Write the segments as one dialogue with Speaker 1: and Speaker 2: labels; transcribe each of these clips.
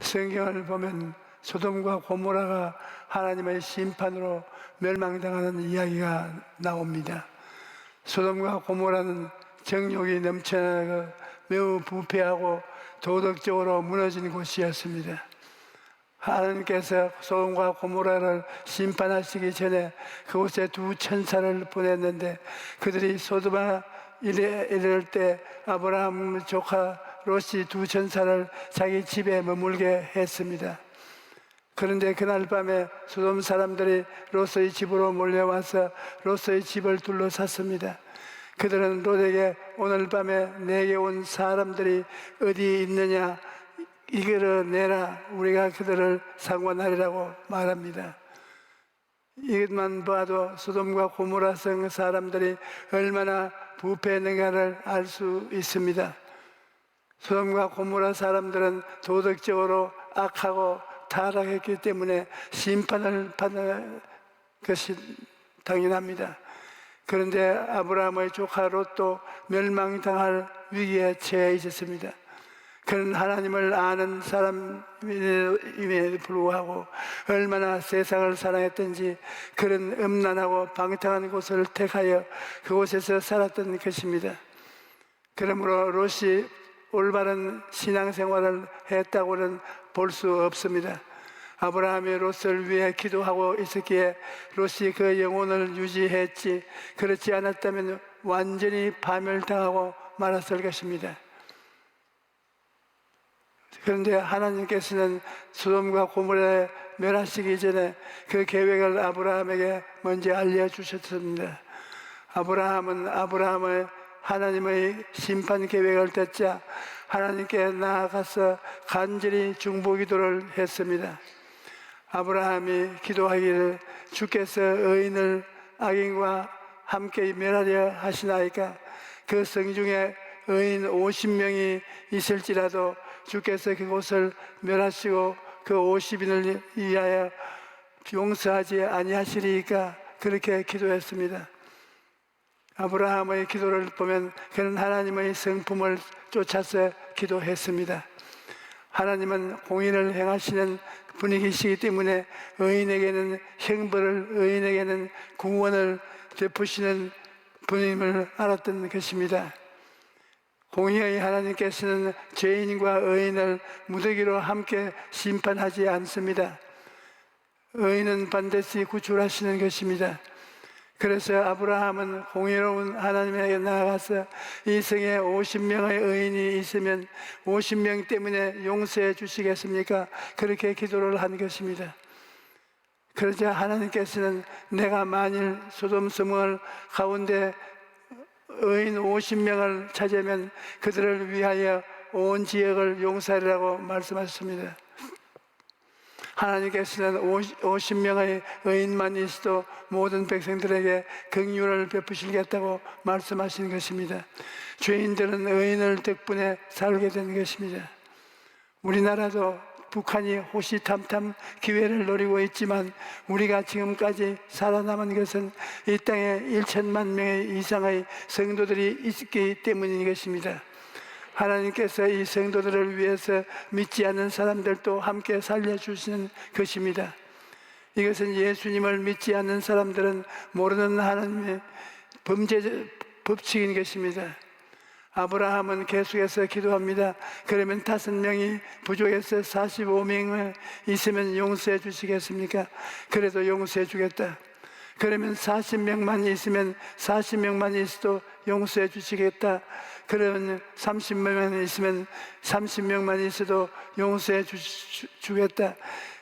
Speaker 1: 성경을 보면 소돔과 고모라가 하나님의 심판으로 멸망당하는 이야기가 나옵니다. 소돔과 고모라는 정욕이 넘쳐나고 매우 부패하고 도덕적으로 무너진 곳이었습니다. 하나님께서 소돔과 고모라를 심판하시기 전에 그곳에 두 천사를 보냈는데, 그들이 소돔에 이를 때 아브라함 조카 롯이 두 천사를 자기 집에 머물게 했습니다. 그런데 그날 밤에 소돔 사람들이 롯의 집으로 몰려와서 롯의 집을 둘러쌌습니다. 그들은 롯에게 오늘 밤에 내게 온 사람들이 어디 있느냐 이끌어내라, 우리가 그들을 상관하리라고 말합니다. 이것만 봐도 소돔과 고모라 성 사람들이 얼마나 부패했는가를 알 수 있습니다. 소돔과 고모라 사람들은 도덕적으로 악하고 타락했기 때문에 심판을 받는 것이 당연합니다. 그런데 아브라함의 조카 롯도 멸망당할 위기에 처해 있었습니다. 그는 하나님을 아는 사람임에도 불구하고 얼마나 세상을 사랑했던지 그런 음란하고 방탕한 곳을 택하여 그곳에서 살았던 것입니다. 그러므로 롯이 올바른 신앙생활을 했다고는 볼 수 없습니다. 아브라함이 롯을 위해 기도하고 있었기에 롯이 그 영혼을 유지했지, 그렇지 않았다면 완전히 파멸당하고 말았을 것입니다. 그런데 하나님께서는 소돔과 고모라에 멸하시기 전에 그 계획을 아브라함에게 먼저 알려주셨습니다. 아브라함의 하나님의 심판 계획을 듣자 하나님께 나아가서 간절히 중보기도를 했습니다. 아브라함이 기도하기를 주께서 의인을 악인과 함께 멸하려 하시나이까? 그 성중에 의인 50명이 있을지라도 주께서 그곳을 멸하시고 그 50인을 위하여 용서하지 아니하시리이까? 그렇게 기도했습니다. 아브라함의 기도를 보면 그는 하나님의 성품을 쫓아서 기도했습니다. 하나님은 공의를 행하시는 분이시기 때문에 의인에게는 형벌을, 의인에게는 구원을 베푸시는 분임을 알았던 것입니다. 공의의 하나님께서는 죄인과 의인을 무더기로 함께 심판하지 않습니다. 의인은 반드시 구출하시는 것입니다. 그래서 아브라함은 공의로운 하나님에게 나아가서 이 성에 50명의 의인이 있으면 50명 때문에 용서해 주시겠습니까? 그렇게 기도를 한 것입니다. 그러자 하나님께서는 내가 만일 소돔 성을 가운데 의인 50명을 찾으면 그들을 위하여 온 지역을 용서하리라고 말씀하셨습니다. 하나님께서는 50명의 의인만 있어도 모든 백성들에게 긍휼을 베푸시겠다고 말씀하신 것입니다. 죄인들은 의인을 덕분에 살게 된 것입니다. 우리나라도 북한이 호시탐탐 기회를 노리고 있지만 우리가 지금까지 살아남은 것은 이 땅에 1천만 명 이상의 성도들이 있기 때문인 것입니다. 하나님께서 이 성도들을 위해서 믿지 않는 사람들도 함께 살려주시는 것입니다. 이것은 예수님을 믿지 않는 사람들은 모르는 하나님의 법칙인 것입니다. 아브라함은 계속해서 기도합니다. 그러면 5명이 부족해서 45명을 있으면 용서해 주시겠습니까? 그래도 용서해 주겠다. 그러면 40명만 있으면 40명만 있어도 용서해 주시겠다. 그러면 30명만 있으면 30명만 있어도 용서해 주겠다.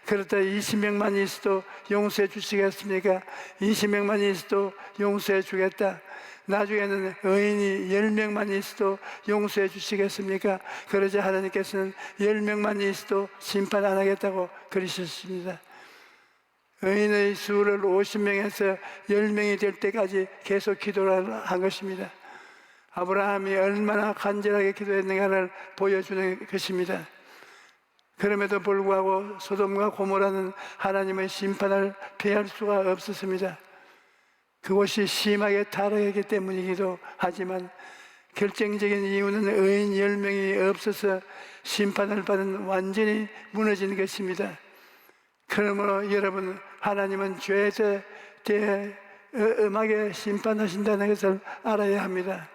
Speaker 1: 그렇다 20명만 있어도 용서해 주시겠습니까? 20명만 있어도 용서해 주겠다. 나중에는 의인이 10명만 있어도 용서해 주시겠습니까? 그러자 하나님께서는 10명만 있어도 심판 안 하겠다고 그러셨습니다. 의인의 수를 50명에서 10명이 될 때까지 계속 기도를 한 것입니다. 아브라함이 얼마나 간절하게 기도했는가를 보여주는 것입니다. 그럼에도 불구하고 소돔과 고모라는 하나님의 심판을 피할 수가 없었습니다. 그곳이 심하게 타락했기 때문이기도 하지만 결정적인 이유는 의인 10명이 없어서 심판을 받은 완전히 무너진 것입니다. 그러므로 여러분, 하나님은 죄에 대해 엄하게 심판하신다는 것을 알아야 합니다.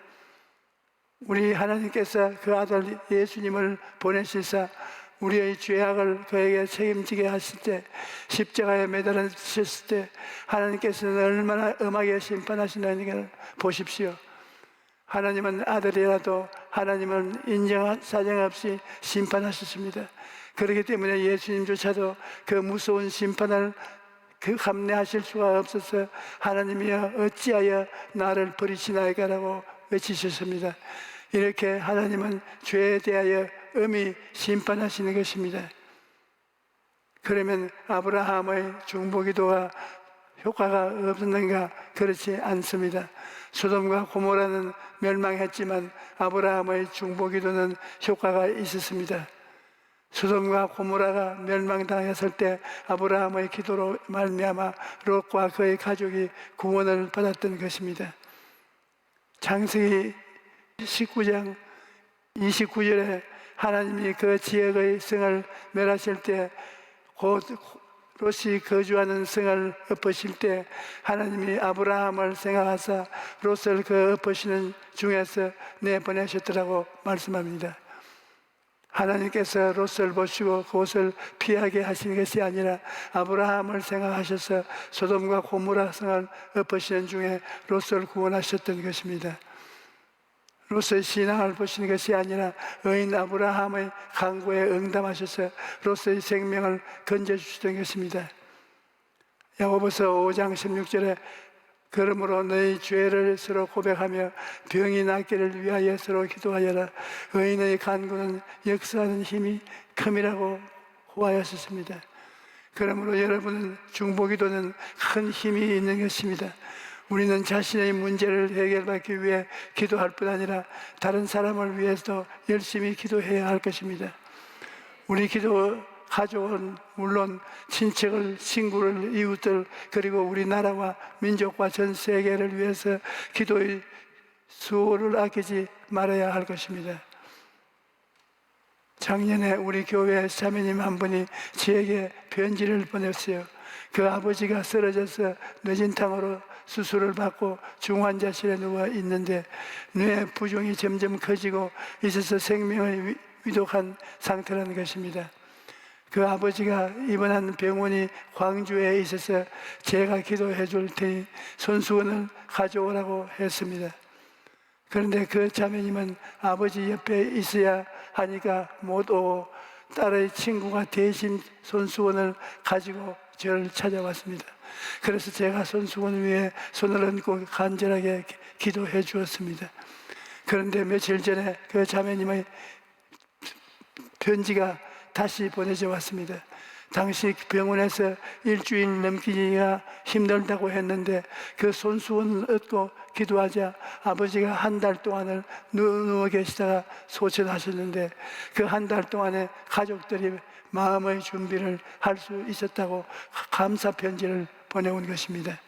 Speaker 1: 우리 하나님께서 그 아들 예수님을 보내시사 우리의 죄악을 그에게 책임지게 하실 때, 십자가에 매달리셨을 때 하나님께서는 얼마나 엄하게 심판하신다는 걸 보십시오. 하나님은 아들이라도 하나님은 인정한 사정 없이 심판하셨습니다. 그렇기 때문에 예수님조차도 그 무서운 심판을 감내하실 수가 없어서 하나님이여 어찌하여 나를 버리시나이까라고 외치셨습니다. 이렇게 하나님은 죄에 대하여 엄히 심판하시는 것입니다. 그러면 아브라함의 중보기도가 효과가 없었는가? 그렇지 않습니다. 소돔과 고모라는 멸망했지만 아브라함의 중보기도는 효과가 있었습니다. 소돔과 고모라가 멸망당했을 때 아브라함의 기도로 말미암아 롯과 그의 가족이 구원을 받았던 것입니다. 창세기 19장 29절에 하나님이 그 지역의 성을 멸하실 때, 곧 롯이 거주하는 성을 엎으실 때 하나님이 아브라함을 생각하사 롯을 그 엎으시는 중에서 내보내셨더라고 말씀합니다. 하나님께서 롯을 보시고 그곳을 피하게 하시는 것이 아니라 아브라함을 생각하셔서 소돔과 고모라 성을 엎으시는 중에 롯을 구원하셨던 것입니다. 롯의 신앙을 보시는 것이 아니라 의인 아브라함의 간구에 응답하셔서 롯의 생명을 건져주시던 것입니다. 야고보서 5장 16절에 그러므로 너희 죄를 서로 고백하며 병이 낫기를 위하여 서로 기도하여라. 의인의 간구는 역사하는 힘이 큼이라고 호하였습니다. 그러므로 여러분은 중보기도는 큰 힘이 있는 것입니다. 우리는 자신의 문제를 해결받기 위해 기도할 뿐 아니라 다른 사람을 위해서도 열심히 기도해야 할 것입니다. 우리 기도 가족은 물론 친척을, 친구를, 이웃들, 그리고 우리나라와 민족과 전 세계를 위해서 기도의 수호를 아끼지 말아야 할 것입니다. 작년에 우리 교회 자매님 한 분이 저에게 편지를 보냈어요. 그 아버지가 쓰러져서 뇌진탕으로 수술을 받고 중환자실에 누워 있는데 뇌 부종이 점점 커지고 있어서 생명을 위독한 상태라는 것입니다. 그 아버지가 입원한 병원이 광주에 있어서 제가 기도해 줄 테니 손수건을 가져오라고 했습니다. 그런데 그 자매님은 아버지 옆에 있어야 하니까 못 오고 딸의 친구가 대신 손수건을 가지고 저를 찾아왔습니다. 그래서 제가 손수건 위에 손을 얹고 간절하게 기도해 주었습니다. 그런데 며칠 전에 그 자매님의 편지가 다시 보내져 왔습니다. 당시 병원에서 일주일 넘기기가 힘들다고 했는데 그 손수건을 얻고 기도하자 아버지가 한 달 동안을 누워 계시다가 소천하셨는데 그 한 달 동안에 가족들이 마음의 준비를 할 수 있었다고 감사 편지를 보내온 것입니다.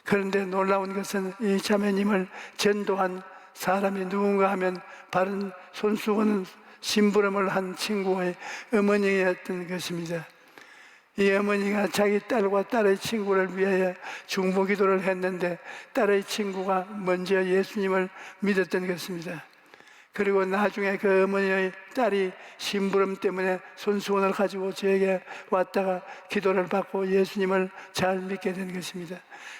Speaker 1: 그런데 놀라운 것은 이 자매님을 전도한 사람이 누군가 하면 바른 손수건은 심부름을 한 친구의 어머니였던 것입니다. 이 어머니가 자기 딸과 딸의 친구를 위하여 중보기도를 했는데 딸의 친구가 먼저 예수님을 믿었던 것입니다. 그리고 나중에 그 어머니의 딸이 심부름 때문에 손수건을 가지고 저에게 왔다가 기도를 받고 예수님을 잘 믿게 된 것입니다.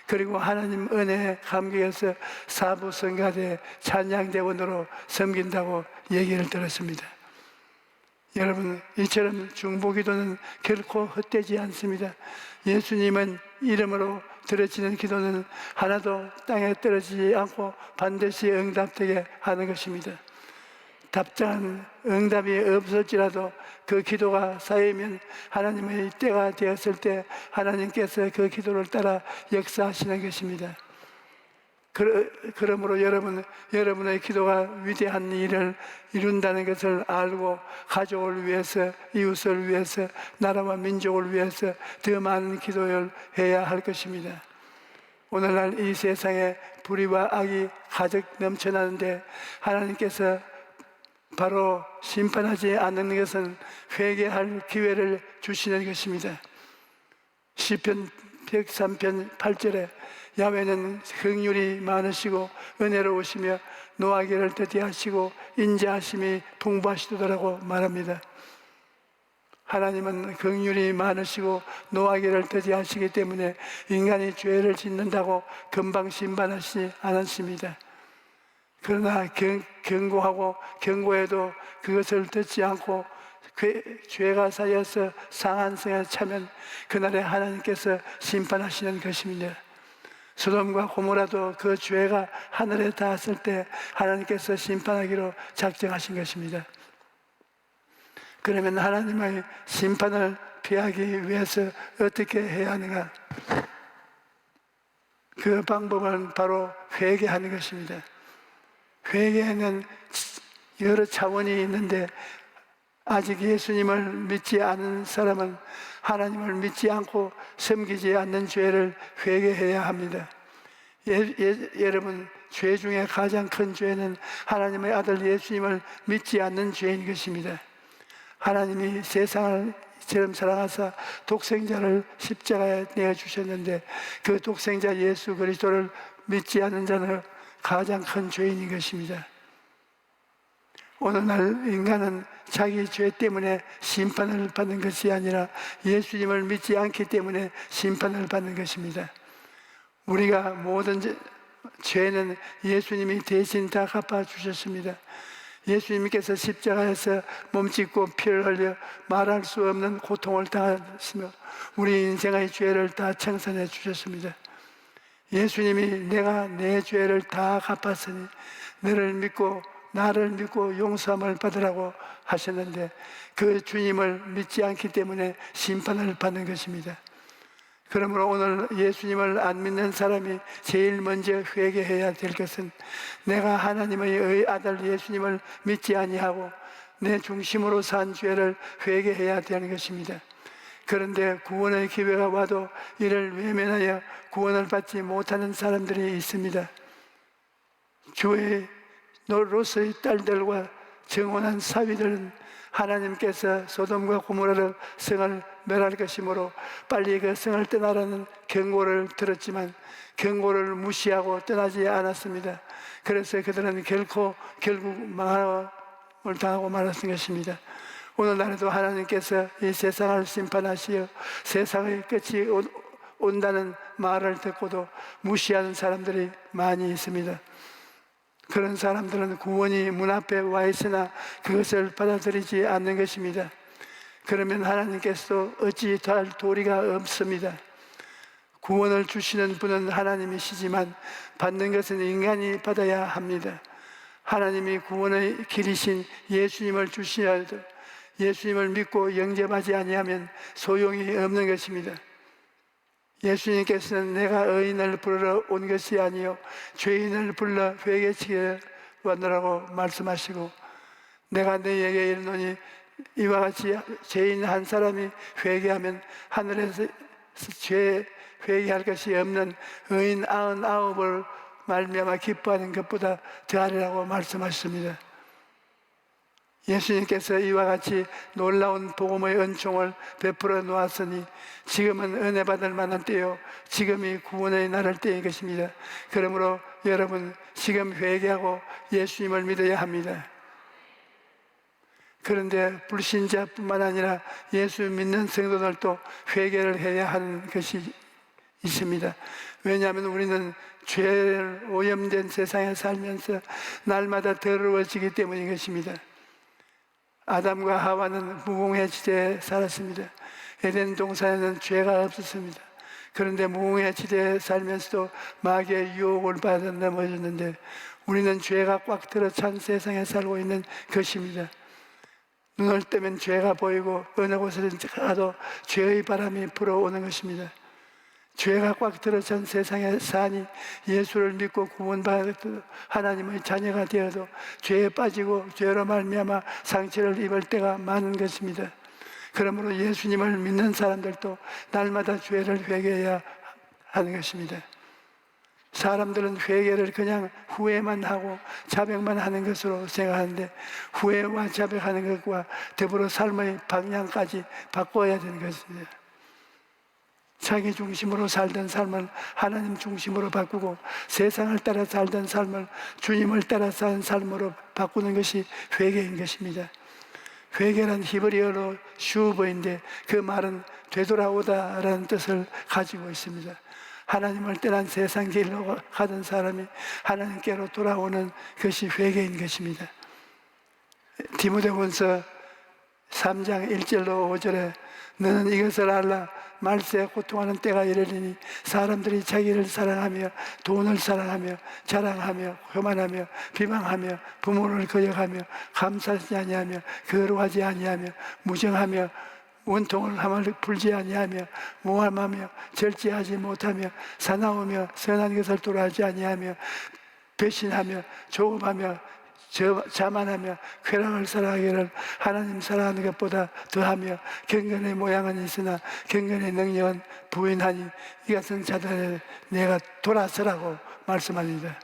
Speaker 1: 그리고 하나님 은혜에 감격해서 사부성가대 찬양대원으로 섬긴다고 얘기를 들었습니다. 여러분, 이처럼 중보기도는 결코 헛되지 않습니다. 예수님은 이름으로 드려지는 기도는 하나도 땅에 떨어지지 않고 반드시 응답되게 하는 것입니다. 답장한 응답이 없을지라도 그 기도가 쌓이면 하나님의 때가 되었을 때 하나님께서 그 기도를 따라 역사하시는 것입니다. 그러므로 여러분의 기도가 위대한 일을 이룬다는 것을 알고 가족을 위해서, 이웃을 위해서, 나라와 민족을 위해서 더 많은 기도를 해야 할 것입니다. 오늘날 이 세상에 불의와 악이 가득 넘쳐나는데 하나님께서 바로 심판하지 않는 것은 회개할 기회를 주시는 것입니다. 시편 103편 8절에 야훼는 긍휼이 많으시고 은혜로우시며 노하기를 더디하시고 인자하심이 풍부하시도다라고 말합니다. 하나님은 긍휼이 많으시고 노하기를 더디하시기 때문에 인간이 죄를 짓는다고 금방 심판하시지 않았습니다. 그러나 경고하고 경고해도 그것을 듣지 않고 죄가 쌓여서 상한성에 차면 그날에 하나님께서 심판하시는 것입니다. 소돔과 고모라도 그 죄가 하늘에 닿았을 때 하나님께서 심판하기로 작정하신 것입니다. 그러면 하나님의 심판을 피하기 위해서 어떻게 해야 하는가? 그 방법은 바로 회개하는 것입니다. 회개에는 여러 차원이 있는데 아직 예수님을 믿지 않은 사람은 하나님을 믿지 않고 섬기지 않는 죄를 회개해야 합니다. 여러분, 죄 중에 가장 큰 죄는 하나님의 아들 예수님을 믿지 않는 죄인 것입니다. 하나님이 세상을 이처럼 사랑하사 독생자를 십자가에 내어주셨는데 그 독생자 예수 그리스도를 믿지 않는 자는 가장 큰 죄인인 것입니다. 오늘날 인간은 자기 죄 때문에 심판을 받는 것이 아니라 예수님을 믿지 않기 때문에 심판을 받는 것입니다. 우리가 모든 죄는 예수님이 대신 다 갚아주셨습니다. 예수님께서 십자가에서 몸짓고 피를 흘려 말할 수 없는 고통을 당하시며 우리 인생의 죄를 다 청산해 주셨습니다. 예수님이 내가 내 죄를 다 갚았으니 나를 믿고 용서함을 받으라고 하셨는데 그 주님을 믿지 않기 때문에 심판을 받는 것입니다. 그러므로 오늘 예수님을 안 믿는 사람이 제일 먼저 회개해야 될 것은 내가 하나님의 아들 예수님을 믿지 아니하고 내 중심으로 산 죄를 회개해야 되는 것입니다. 그런데 구원의 기회가 와도 이를 외면하여 구원을 받지 못하는 사람들이 있습니다. 주의 롯의 딸들과 정혼한 사위들은 하나님께서 소돔과 고모라를 성을 멸할 것이므로 빨리 그 성을 떠나라는 경고를 들었지만 경고를 무시하고 떠나지 않았습니다. 그래서 그들은 결국 망함을 당하고 말았던 것입니다. 오늘날에도 하나님께서 이 세상을 심판하시어 세상의 끝이 온다는 말을 듣고도 무시하는 사람들이 많이 있습니다. 그런 사람들은 구원이 문 앞에 와 있으나 그것을 받아들이지 않는 것입니다. 그러면 하나님께서 어찌 할 도리가 없습니다. 구원을 주시는 분은 하나님이시지만 받는 것은 인간이 받아야 합니다. 하나님이 구원의 길이신 예수님을 주시어도 예수님을 믿고 영접하지 아니하면 소용이 없는 것입니다. 예수님께서는 내가 의인을 부르러 온 것이 아니요 죄인을 불러 회개치게 왔노라고 말씀하시고 내가 너희에게 이르노니 이와 같이 죄인 한 사람이 회개하면 하늘에서 죄 회개할 것이 없는 의인 99을 말미암아 기뻐하는 것보다 더하리라고 말씀하셨습니다. 예수님께서 이와 같이 놀라운 복음의 은총을 베풀어 놓았으니 지금은 은혜 받을 만한 때요 지금이 구원의 나를 때인 것입니다. 그러므로 여러분 지금 회개하고 예수님을 믿어야 합니다. 그런데 불신자뿐만 아니라 예수 믿는 성도들도 회개를 해야 하는 것이 있습니다. 왜냐하면 우리는 죄를 오염된 세상에 살면서 날마다 더러워지기 때문인 것입니다. 아담과 하와는 무공의 지대에 살았습니다. 에덴 동산에는 죄가 없었습니다. 그런데 무공의 지대에 살면서도 마귀의 유혹을 받아 넘어졌는데 우리는 죄가 꽉 들어찬 세상에 살고 있는 것입니다. 눈을 뜨면 죄가 보이고 어느 곳에든지 가도 죄의 바람이 불어오는 것입니다. 죄가 꽉 들어찬 세상에 사니 예수를 믿고 구원받아도 하나님의 자녀가 되어도 죄에 빠지고 죄로 말미암아 상처를 입을 때가 많은 것입니다. 그러므로 예수님을 믿는 사람들도 날마다 죄를 회개해야 하는 것입니다. 사람들은 회개를 그냥 후회만 하고 자백만 하는 것으로 생각하는데, 후회와 자백하는 것과 더불어 삶의 방향까지 바꿔야 되는 것입니다. 자기 중심으로 살던 삶을 하나님 중심으로 바꾸고, 세상을 따라 살던 삶을 주님을 따라 사는 삶으로 바꾸는 것이 회개인 것입니다. 회개란 히브리어로 슈브인데, 그 말은 되돌아오다라는 뜻을 가지고 있습니다. 하나님을 떠난 세상 길로 가던 사람이 하나님께로 돌아오는 것이 회개인 것입니다. 디모데후서 3장 1절로 5절에 너는 이것을 알라. 말세에 고통하는 때가 이르리니 사람들이 자기를 사랑하며 돈을 사랑하며 자랑하며 교만하며 비방하며 부모를 거역하며 감사하지 아니하며 거룩하지 아니하며 무정하며 원통을 함을 풀지 아니하며 모함하며 절제하지 못하며 사나우며 선한 것을 돌아하지 아니하며 배신하며 조급하며 자만하며 쾌락을 사랑하기를 하나님 사랑하는 것보다 더하며 경건의 모양은 있으나 경건의 능력은 부인하니 이 같은 자들에 내가 돌아서라고 말씀합니다.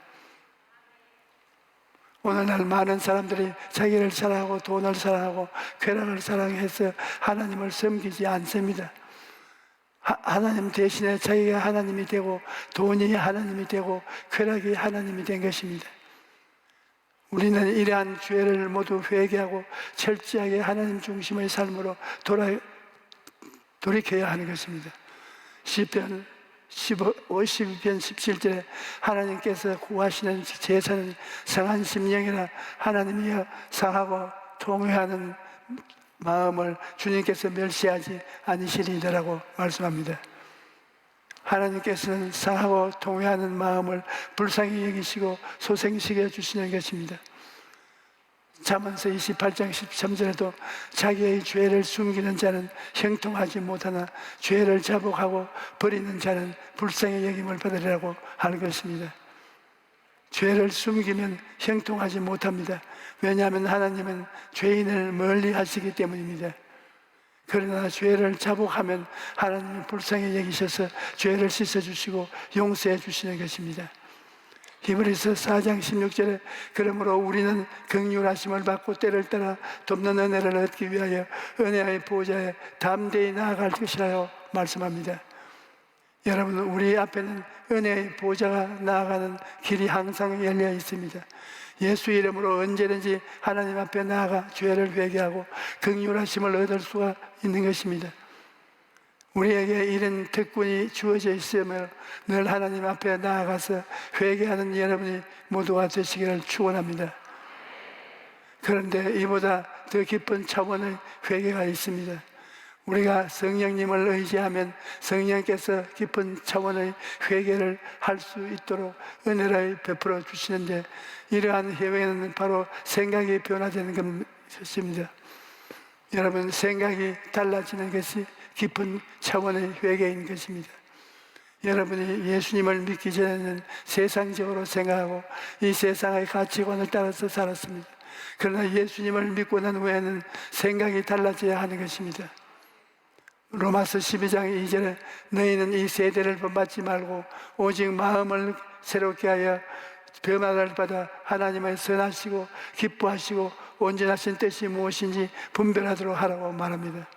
Speaker 1: 오늘날 많은 사람들이 자기를 사랑하고 돈을 사랑하고 쾌락을 사랑해서 하나님을 섬기지 않습니다. 하나님 대신에 자기가 하나님이 되고 돈이 하나님이 되고 쾌락이 하나님이 된 것입니다. 우리는 이러한 죄를 모두 회개하고 철저하게 하나님 중심의 삶으로 돌이켜야 하는 것입니다. 시편 52편 17절에 하나님께서 구하시는 제사는 상한 심령이라 하나님이여 상하고 통회하는 마음을 주님께서 멸시하지 않으시리라고 말씀합니다. 하나님께서는 상하고 통회하는 마음을 불쌍히 여기시고 소생시켜 주시는 것입니다. 잠언서 28장 13절에도 자기의 죄를 숨기는 자는 형통하지 못하나 죄를 자복하고 버리는 자는 불쌍히 여김을 받으리라고 하는 것입니다. 죄를 숨기면 형통하지 못합니다. 왜냐하면 하나님은 죄인을 멀리 하시기 때문입니다. 그러나 죄를 자복하면 하나님은 불쌍히 여기셔서 죄를 씻어주시고 용서해 주시는 것입니다. 히브리서 4장 16절에 그러므로 우리는 긍휼하심을 받고 때를 따라 돕는 은혜를 얻기 위하여 은혜의 보좌에 담대히 나아갈 것이라고 말씀합니다. 여러분, 우리 앞에는 은혜의 보좌가 나아가는 길이 항상 열려 있습니다. 예수 이름으로 언제든지 하나님 앞에 나아가 죄를 회개하고 긍휼하심을 얻을 수가 있는 것입니다. 우리에게 이런 특권이 주어져 있으며 늘 하나님 앞에 나아가서 회개하는 여러분이 모두가 되시기를 축원합니다. 그런데 이보다 더 깊은 차원의 회개가 있습니다. 우리가 성령님을 의지하면 성령께서 깊은 차원의 회개를 할 수 있도록 은혜를 베풀어 주시는데, 이러한 회개는 바로 생각이 변화되는 것입니다. 여러분, 생각이 달라지는 것이 깊은 차원의 회개인 것입니다. 여러분이 예수님을 믿기 전에는 세상적으로 생각하고 이 세상의 가치관을 따라서 살았습니다. 그러나 예수님을 믿고 난 후에는 생각이 달라져야 하는 것입니다. 로마서 12장 2절에 너희는 이 세대를 본받지 말고 오직 마음을 새롭게 하여 변화를 받아 하나님의 선하시고 기뻐하시고 온전하신 뜻이 무엇인지 분별하도록 하라고 말합니다.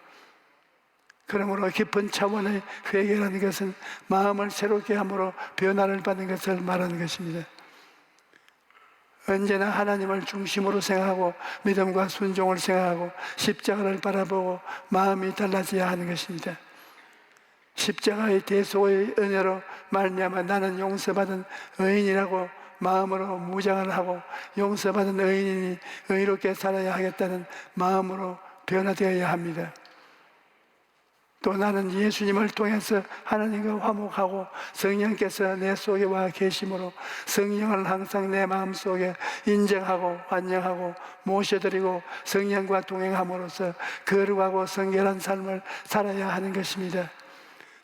Speaker 1: 그러므로 깊은 차원의 회개라는 것은 마음을 새롭게 함으로 변화를 받는 것을 말하는 것입니다. 언제나 하나님을 중심으로 생각하고 믿음과 순종을 생각하고 십자가를 바라보고 마음이 달라져야 하는 것입니다. 십자가의 대속의 은혜로 말미암아 나는 용서받은 의인이라고 마음으로 무장을 하고 용서받은 의인이 의롭게 살아야 하겠다는 마음으로 변화되어야 합니다. 또 나는 예수님을 통해서 하나님과 화목하고 성령께서 내 속에 와 계심으로 성령을 항상 내 마음속에 인정하고 환영하고 모셔드리고 성령과 동행함으로써 거룩하고 성결한 삶을 살아야 하는 것입니다.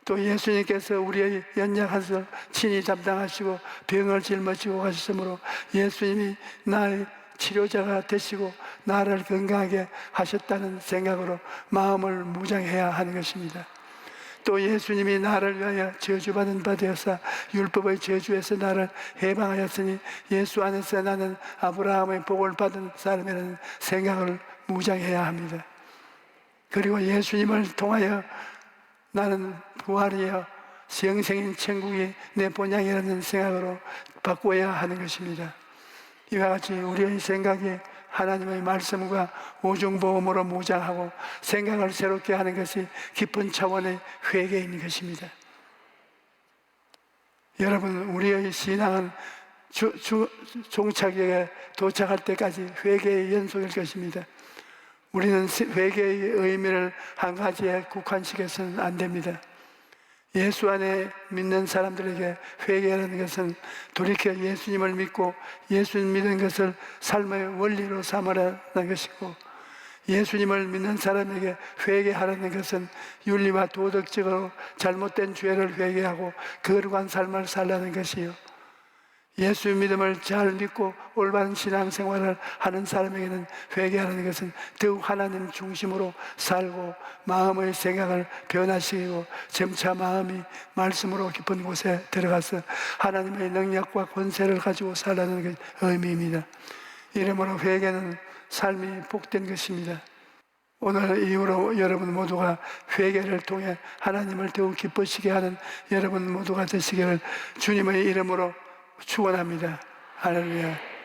Speaker 1: 또 예수님께서 우리의 연약한 것을 친히 담당하시고 병을 짊어지고 가셨으므로 예수님이 나의 치료자가 되시고 나를 건강하게 하셨다는 생각으로 마음을 무장해야 하는 것입니다. 또 예수님이 나를 위하여 저주받은 바 되었사 율법의 저주에서 나를 해방하였으니 예수 안에서 나는 아브라함의 복을 받은 사람이라는 생각을 무장해야 합니다. 그리고 예수님을 통하여 나는 부활이여 영생인 천국이 내 본향이라는 생각으로 바꾸어야 하는 것입니다. 이와 같이 우리의 생각이 하나님의 말씀과 오중보험으로 무장하고 생각을 새롭게 하는 것이 깊은 차원의 회개인 것입니다. 여러분, 우리의 신앙은 종착역에 도착할 때까지 회개의 연속일 것입니다. 우리는 회개의 의미를 한 가지에 국한시켜서는 안 됩니다. 예수 안에 믿는 사람들에게 회개라는 것은 돌이켜 예수님을 믿고 예수님 믿는 것을 삶의 원리로 삼으라는 것이고, 예수님을 믿는 사람에게 회개하라는 것은 윤리와 도덕적으로 잘못된 죄를 회개하고 거룩한 삶을 살라는 것이요, 예수 믿음을 잘 믿고 올바른 신앙생활을 하는 사람에게는 회개하는 것은 더욱 하나님 중심으로 살고 마음의 생각을 변화시키고 점차 마음이 말씀으로 깊은 곳에 들어가서 하나님의 능력과 권세를 가지고 살라는 의미입니다. 이러므로 회개는 삶이 복된 것입니다. 오늘 이후로 여러분 모두가 회개를 통해 하나님을 더욱 기쁘시게 하는 여러분 모두가 되시기를 주님의 이름으로 축원합니다. 할렐루야.